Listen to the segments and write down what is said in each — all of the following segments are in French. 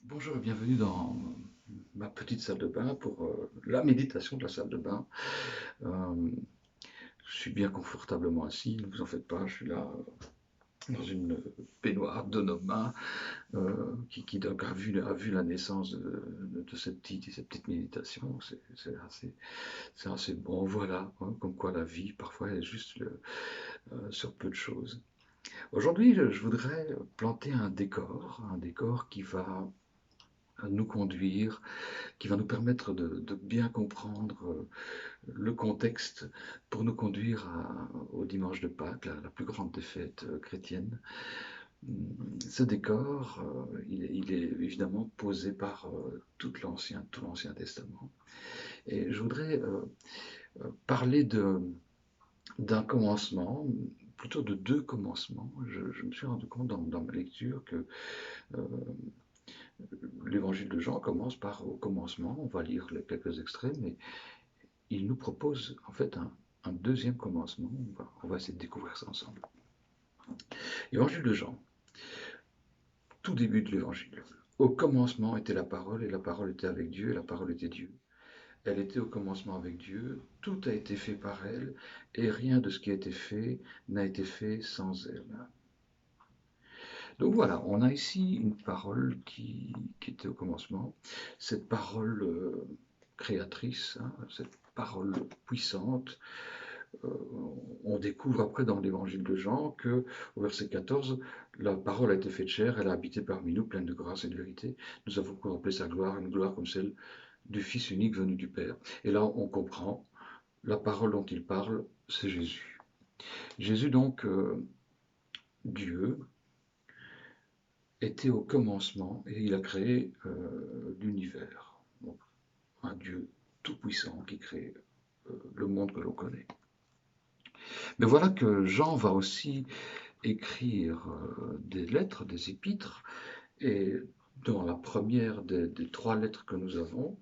Bonjour et bienvenue dans ma petite salle de bain pour la méditation de la salle de bain. Euh, je suis bien confortablement assis, ne vous en faites pas, je suis là dans une baignoire de nos mains qui donc a vu la naissance de cette petite méditation. C'est assez bon, voilà, hein, comme quoi la vie parfois est juste sur peu de choses. Aujourd'hui, je voudrais planter un décor qui va nous conduire, qui va nous permettre de bien comprendre le contexte pour nous conduire au dimanche de Pâques, la plus grande des fêtes chrétiennes. Ce décor, il est évidemment posé par tout l'Ancien Testament. Et je voudrais parler d'un commencement, plutôt de deux commencements. Je me suis rendu compte dans ma lecture que euh, l'évangile de Jean commence par au commencement. On va lire quelques extraits, mais il nous propose en fait un deuxième commencement. On va essayer de découvrir ça ensemble. Évangile de Jean, tout début de l'évangile. Au commencement était la parole, et la parole était avec Dieu, et la parole était Dieu. Elle était au commencement avec Dieu, tout a été fait par elle, et rien de ce qui a été fait n'a été fait sans elle. Donc voilà, on a ici une parole qui était au commencement, cette parole créatrice, hein, cette parole puissante. Euh, on découvre après dans l'évangile de Jean que, au verset 14, la parole a été faite chair, elle a habité parmi nous, pleine de grâce et de vérité. Nous avons contemplé sa gloire, une gloire comme celle du Fils unique venu du Père. Et là, on comprend, la parole dont il parle, c'est Jésus. Jésus, donc, Dieu, était au commencement et il a créé l'univers. Donc, un Dieu tout-puissant qui crée le monde que l'on connaît. Mais voilà que Jean va aussi écrire des lettres, des épîtres, et dans la première des trois lettres que nous avons,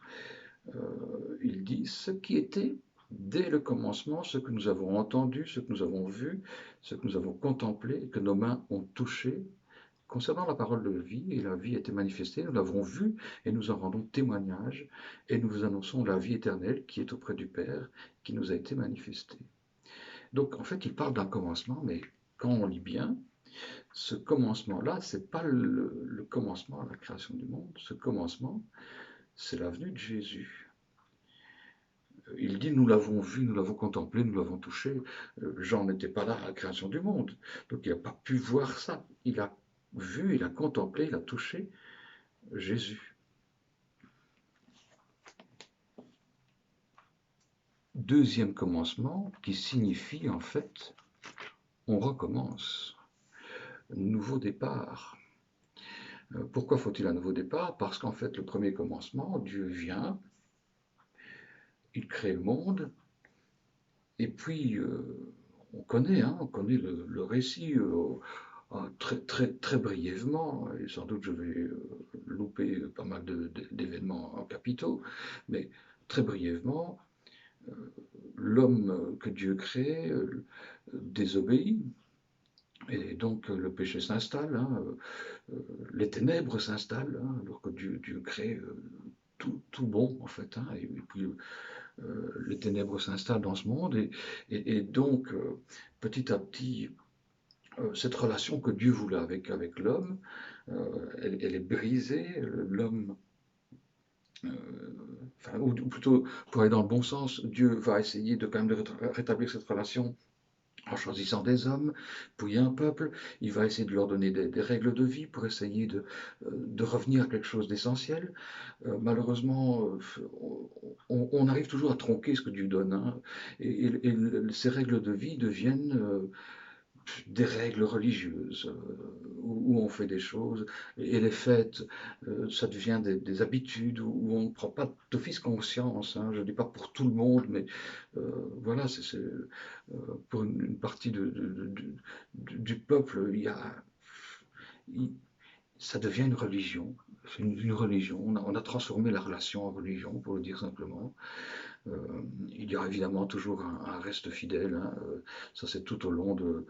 il dit ce qui était dès le commencement, ce que nous avons entendu, ce que nous avons vu, ce que nous avons contemplé et que nos mains ont touché concernant la parole de vie, et la vie a été manifestée, nous l'avons vue et nous en rendons témoignage, et nous vous annonçons la vie éternelle qui est auprès du Père, qui nous a été manifestée. Donc en fait, il parle d'un commencement, mais quand on lit bien, ce commencement-là, ce n'est pas le commencement à la création du monde. Ce commencement, c'est la venue de Jésus. Il dit, nous l'avons vu, nous l'avons contemplé, nous l'avons touché. Jean n'était pas là à la création du monde, donc il n'a pas pu voir ça. Il a vu, il a contemplé, il a touché Jésus. Deuxième commencement qui signifie en fait, on recommence. Nouveau départ. Pourquoi faut-il un nouveau départ? Parce qu'en fait, le premier commencement, Dieu vient, il crée le monde, et puis on connaît le récit très brièvement, et sans doute je vais louper pas mal d'événements capitaux, mais très brièvement, l'homme que Dieu crée désobéit, et donc le péché s'installe, hein, les ténèbres s'installent, hein, alors que Dieu crée tout bon en fait, hein, et puis les ténèbres s'installent dans ce monde, et donc petit à petit, cette relation que Dieu voulait avec l'homme, elle est brisée, l'homme, euh, enfin, ou plutôt pour aller dans le bon sens, Dieu va essayer de quand même de rétablir cette relation en choisissant des hommes, puis un peuple, il va essayer de leur donner des règles de vie pour essayer de revenir à quelque chose d'essentiel. Malheureusement, on arrive toujours à tronquer ce que Dieu donne, hein, et ces règles de vie deviennent des règles religieuses où on fait des choses, et les fêtes, ça devient des habitudes où on ne prend pas d'office conscience, hein. Je ne dis pas pour tout le monde, mais voilà, pour une partie du peuple, il- ça devient une religion. C'est une religion. On a transformé la relation en religion, pour le dire simplement. Il y aura évidemment toujours un reste fidèle, hein, ça c'est tout au long de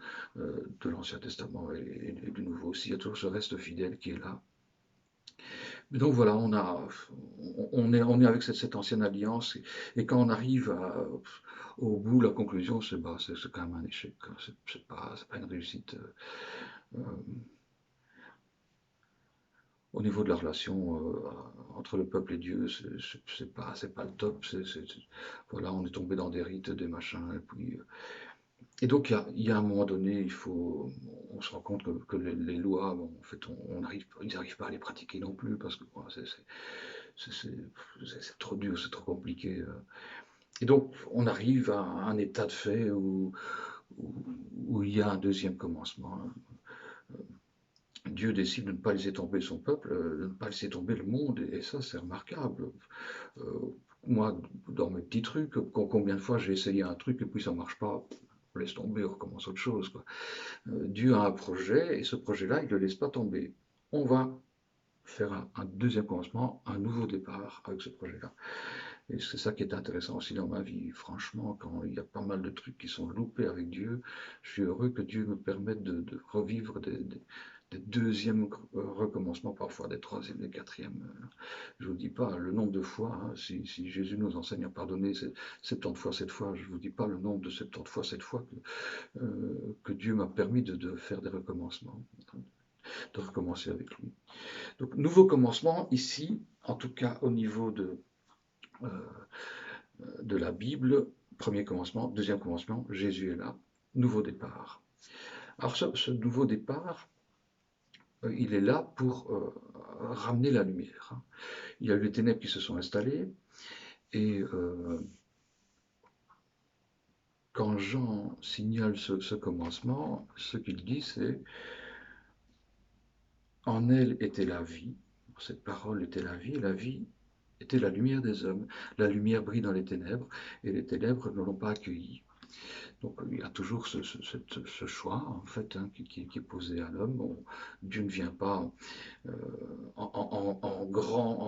l'Ancien Testament et du Nouveau aussi. Il y a toujours ce reste fidèle qui est là. Mais donc voilà, on est avec cette ancienne alliance, et quand on arrive au bout, la conclusion, c'est quand même un échec, quoi. C'est pas une réussite. Euh, Au niveau de la relation entre le peuple et Dieu, c'est pas le top. Voilà, on est tombé dans des rites, des machins, et donc il y a un moment donné, on se rend compte que les lois, bon, en fait, ils n'arrivent pas à les pratiquer non plus parce que voilà, c'est- c'est trop dur, c'est trop compliqué. Et donc on arrive à un état de fait où, où il y a un deuxième commencement. Dieu décide de ne pas laisser tomber son peuple, de ne pas laisser tomber le monde, et ça, c'est remarquable. Euh, Moi, dans mes petits trucs, combien de fois j'ai essayé un truc et puis ça marche pas, on laisse tomber, on recommence autre chose, quoi. Dieu a un projet et ce projet-là, il ne le laisse pas tomber. On va faire un deuxième commencement, un nouveau départ avec ce projet-là. Et c'est ça qui est intéressant aussi dans ma vie. Franchement, quand il y a pas mal de trucs qui sont loupés avec Dieu, je suis heureux que Dieu me permette de revivre des deuxièmes recommencements, parfois des troisièmes, des quatrièmes. Je ne vous dis pas le nombre de fois, hein, si Jésus nous enseigne à pardonner 70 fois, 7 fois, je ne vous dis pas le nombre de 70 fois, 7 fois que Dieu m'a permis de faire des recommencements, de recommencer avec lui. Donc, nouveau commencement ici, en tout cas au niveau euh, de la Bible, premier commencement, deuxième commencement, Jésus est là, nouveau départ. Alors ce nouveau départ, il est là pour ramener la lumière, hein. Il y a eu les ténèbres qui se sont installées, et quand Jean signale ce commencement, ce qu'il dit, c'est en elle était la vie, cette parole était la vie était la lumière des hommes. La lumière brille dans les ténèbres, et les ténèbres ne l'ont pas accueillie. Donc il y a toujours ce choix en fait, hein, qui est posé à l'homme. Dieu ne vient pas euh, en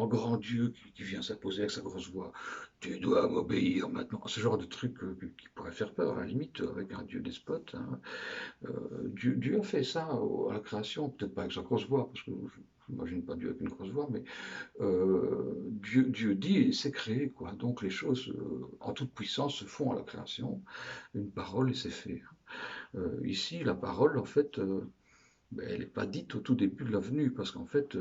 grand Dieu qui vient s'imposer avec sa grosse voix. Tu dois m'obéir maintenant. Ce genre de truc qui pourrait faire peur, à la limite, avec un Dieu despote, hein. Dieu a fait ça à la création, peut-être pas avec sa grosse voix, parce que je n'imagine pas Dieu avec une grosse voix, mais Dieu dit et c'est créé, quoi. Donc les choses en toute puissance se font à la création, une parole et c'est fait. Ici, la parole, en fait, ben, elle n'est pas dite au tout début de la venue, parce qu'en fait,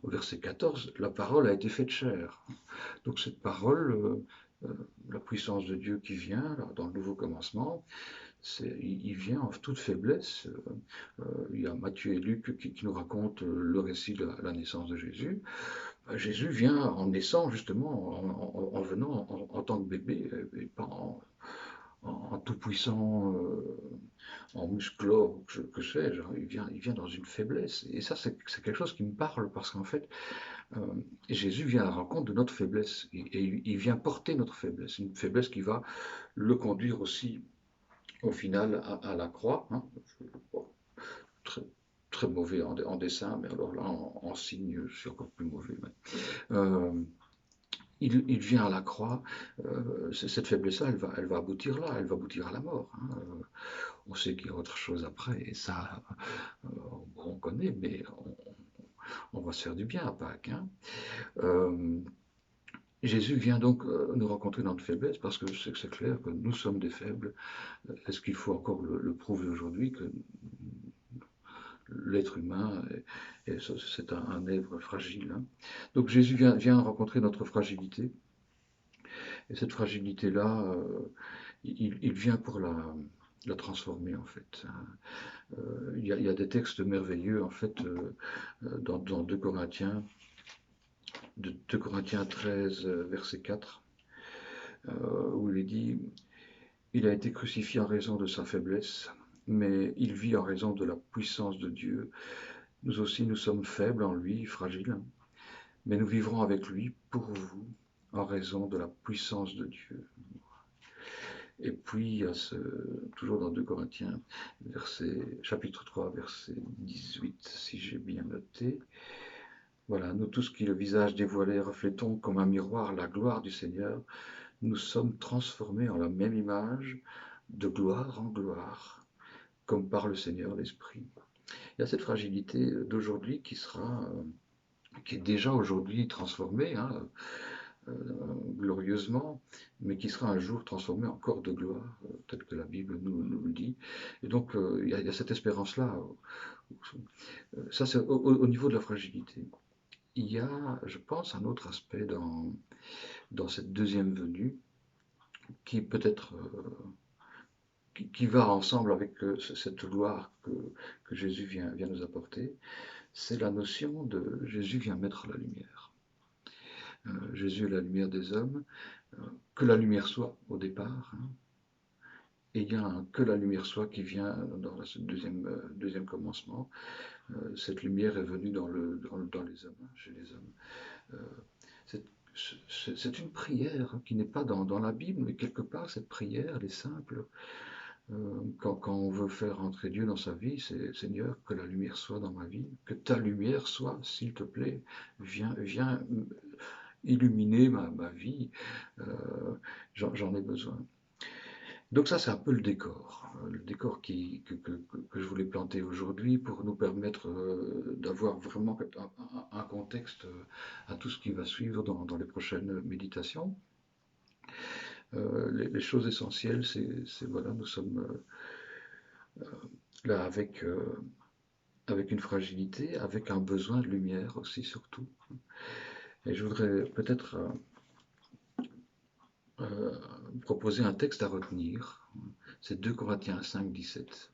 au verset 14, la parole a été faite chair. Donc cette parole, la puissance de Dieu qui vient là, dans le nouveau commencement, il vient en toute faiblesse. Il y a Matthieu et Luc qui nous racontent le récit de la naissance de Jésus. Jésus vient en naissant justement, en venant en tant que bébé, et pas en tout puissant, en musclore, que sais-je. Il vient dans une faiblesse. Et ça, c'est quelque chose qui me parle parce qu'en fait, euh, Jésus vient à la rencontre de notre faiblesse et il vient porter notre faiblesse. Une faiblesse qui va le conduire aussi au final à la croix, hein. Bon, très, très mauvais en dessin, mais alors là, en signe, je suis encore plus mauvais. Euh, il vient à la croix, cette faiblesse-là, elle va aboutir là, elle va aboutir à la mort, hein. On sait qu'il y a autre chose après, et ça, on connaît, mais on va se faire du bien à Pâques, hein. Euh, Jésus vient donc nous rencontrer dans notre faiblesse, parce que c'est clair que nous sommes des faibles. Est-ce qu'il faut encore le prouver aujourd'hui que l'être humain, c'est un être fragile, hein. Donc Jésus vient rencontrer notre fragilité, et cette fragilité-là, il vient pour la transformer en fait, hein. Il y a des textes merveilleux en fait dans 2 Corinthiens, 2 Corinthiens 13, verset 4, où il est dit, il a été crucifié en raison de sa faiblesse, mais il vit en raison de la puissance de Dieu. Nous aussi, nous sommes faibles en lui, fragiles, mais nous vivrons avec lui pour vous, en raison de la puissance de Dieu. Et puis, il y a toujours dans 2 Corinthiens, chapitre 3, verset 18, si j'ai bien noté. Voilà, nous tous qui le visage dévoilé reflétons comme un miroir la gloire du Seigneur, nous sommes transformés en la même image, de gloire en gloire, comme par le Seigneur l'Esprit. Il y a cette fragilité d'aujourd'hui qui sera qui est déjà aujourd'hui transformé, hein, glorieusement, mais qui sera un jour transformé en corps de gloire, tel que la Bible nous le dit. Et donc, il y a cette espérance-là. Ça, c'est au niveau de la fragilité. Il y a, je pense, un autre aspect dans cette deuxième venue qui peut-être qui va ensemble avec cette gloire que Jésus vient nous apporter, c'est la notion de Jésus vient mettre la lumière. Jésus est la lumière des hommes, que la lumière soit au départ, hein, et il y a un que la lumière soit qui vient dans ce deuxième commencement. Cette lumière est venue dans les hommes, hein, chez les hommes. C'est c'est une prière qui n'est pas dans la Bible, mais quelque part, cette prière, elle est simple. Quand on veut faire entrer Dieu dans sa vie, c'est Seigneur, que la lumière soit dans ma vie, que ta lumière soit, s'il te plaît, viens illuminer ma vie, j'en ai besoin. Donc ça, c'est un peu le décor que je voulais planter aujourd'hui pour nous permettre d'avoir vraiment un contexte à tout ce qui va suivre dans les prochaines méditations. Les choses essentielles, voilà, nous sommes là avec une fragilité, avec un besoin de lumière aussi surtout. Et je voudrais peut-être euh, proposer un texte à retenir. C'est 2 Corinthiens 5, 17.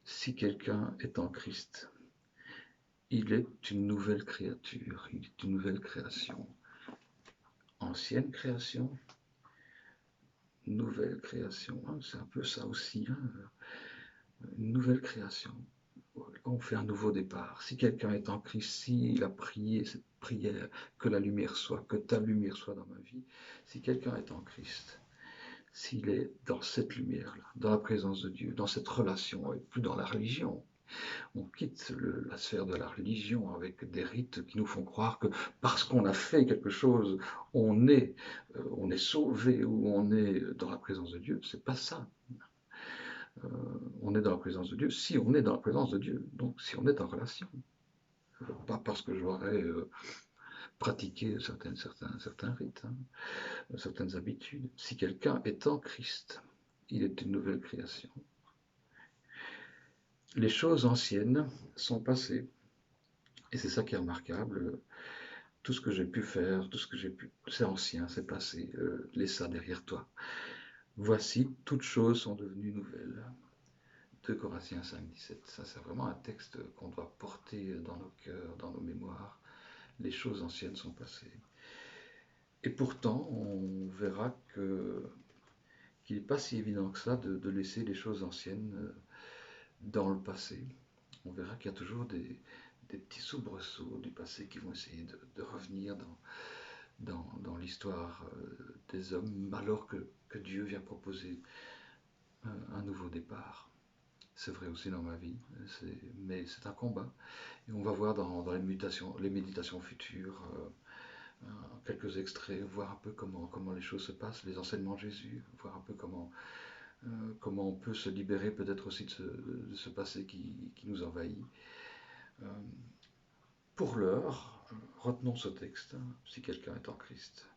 Si quelqu'un est en Christ, il est une nouvelle créature, il est une nouvelle création. Ancienne création, nouvelle création, hein, c'est un peu ça aussi, hein, une nouvelle création. On fait un nouveau départ. Si quelqu'un est en Christ, s'il a prié cette prière, que la lumière soit, que ta lumière soit dans ma vie, si quelqu'un est en Christ, s'il est dans cette lumière-là, dans la présence de Dieu, dans cette relation, et plus dans la religion, on quitte la sphère de la religion avec des rites qui nous font croire que parce qu'on a fait quelque chose, on est sauvé ou on est dans la présence de Dieu. C'est pas ça. On est dans la présence de Dieu si on est dans la présence de Dieu. Donc si on est en relation. Pas parce que j'aurais pratiqué certains rites, hein, certaines habitudes. Si quelqu'un est en Christ, il est une nouvelle création. Les choses anciennes sont passées. Et c'est ça qui est remarquable. Tout ce que j'ai pu faire, tout ce que j'ai pu, c'est ancien, c'est passé. Laisse ça derrière toi. Voici, toutes choses sont devenues nouvelles. 2 Corinthiens 5, 17. Ça, c'est vraiment un texte qu'on doit porter dans nos cœurs, dans nos mémoires. Les choses anciennes sont passées. Et pourtant, on verra qu'il n'est pas si évident que ça de laisser les choses anciennes dans le passé. On verra qu'il y a toujours des petits soubresauts du passé qui vont essayer de revenir dans l'histoire des hommes, alors que Dieu vient proposer un nouveau départ. C'est vrai aussi dans ma vie, mais c'est un combat. Et on va voir dans les méditations futures, quelques extraits, voir un peu comment les choses se passent, les enseignements de Jésus, voir un peu comment on peut se libérer peut-être aussi de ce passé qui nous envahit. Euh, pour l'heure, retenons ce texte, hein, si quelqu'un est en Christ.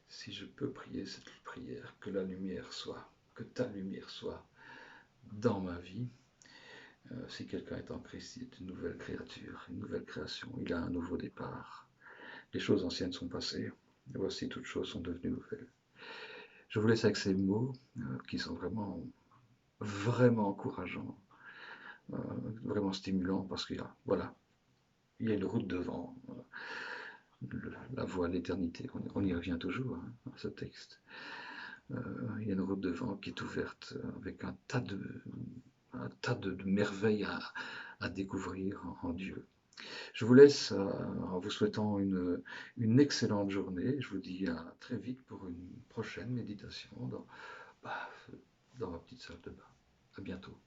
Si je peux prier cette prière, que la lumière soit, que ta lumière soit dans ma vie. Si quelqu'un est en Christ, il est une nouvelle créature, une nouvelle création, il a un nouveau départ. Les choses anciennes sont passées, et voici toutes choses sont devenues nouvelles. Je vous laisse avec ces mots qui sont vraiment encourageants, euh, vraiment stimulants, parce qu'il y a, voilà, il y a une route devant, la voie à l'éternité. On y revient toujours, hein, dans ce texte. Il y a une route devant qui est ouverte avec un tas de merveilles à découvrir en Dieu. Je vous laisse en vous souhaitant une excellente journée. Je vous dis à très vite pour une prochaine méditation dans ma petite salle de bain. À bientôt.